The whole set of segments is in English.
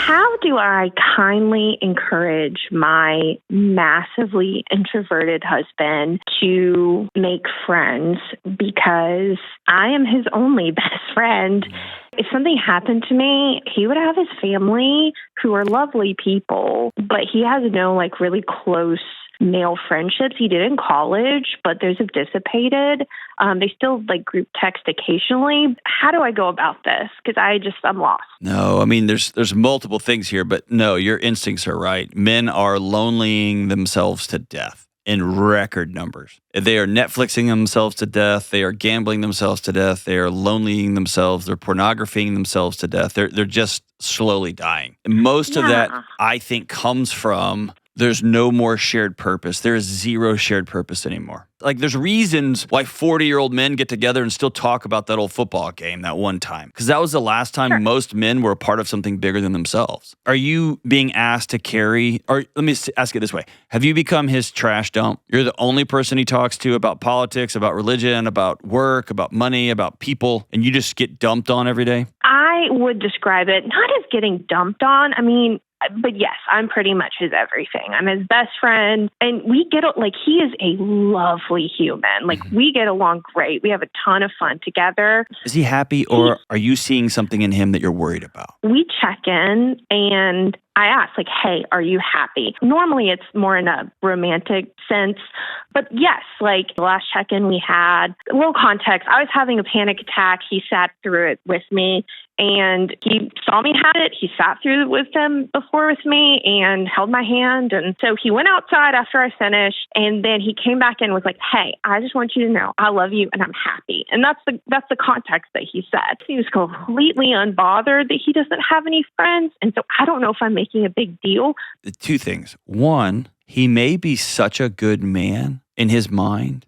How do I kindly encourage my massively introverted husband to make friends? Because I am his only best friend. If something happened to me, he would have his family who are lovely people, but he has no really close male friendships. He did in college, but those have dissipated. They still group text occasionally. How do I go about this? Because I'm lost. No, I mean, there's multiple things here, but no, your instincts are right. Men are lonelying themselves to death in record numbers. They are Netflixing themselves to death. They are gambling themselves to death. They are lonelying themselves. They're pornographying themselves to death. They're just slowly dying. And most of that, I think, comes from there's no more shared purpose. There is zero shared purpose anymore. There's reasons why 40-year-old men get together and still talk about that old football game that one time. Because that was the last time most men were a part of something bigger than themselves. Are you being asked to carry, or let me ask it this way. Have you become his trash dump? You're the only person he talks to about politics, about religion, about work, about money, about people, and you just get dumped on every day? I would describe it not as getting dumped on. But yes, I'm pretty much his everything. I'm his best friend. And we get, he is a lovely human. We get along great. We have a ton of fun together. Is he happy, or are you seeing something in him that you're worried about? We check in and I ask, hey, are you happy? Normally it's more in a romantic sense. But yes, the last check-in we had, a little context, I was having a panic attack. He sat through it with me. And he saw me had it. He sat through it with me and held my hand. And so he went outside after I finished. And then he came back in and was like, hey, I just want you to know I love you and I'm happy. And that's the context that he said. He was completely unbothered that he doesn't have any friends. And so I don't know if I'm making a big deal. Two things. One, he may be such a good man in his mind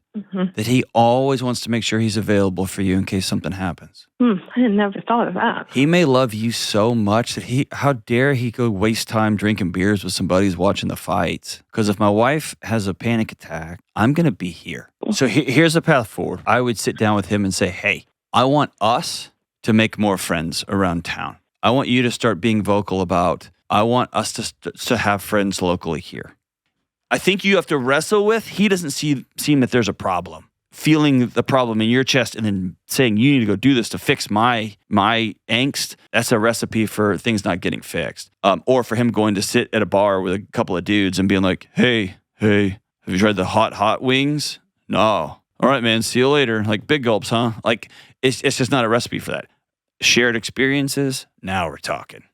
that he always wants to make sure he's available for you in case something happens. I never thought of that. He may love you so much that how dare he go waste time drinking beers with some buddies watching the fights? Because if my wife has a panic attack, I'm going to be here. So here's the path forward. I would sit down with him and say, hey, I want us to make more friends around town. I want you to start being vocal about, I want us to have friends locally here. I think you have to wrestle with, he doesn't seem that there's a problem. Feeling the problem in your chest and then saying, you need to go do this to fix my angst, that's a recipe for things not getting fixed. Or for him going to sit at a bar with a couple of dudes and being like, hey, have you tried the hot wings? No. All right, man, see you later. Big gulps, huh? It's just not a recipe for that. Shared experiences, now we're talking.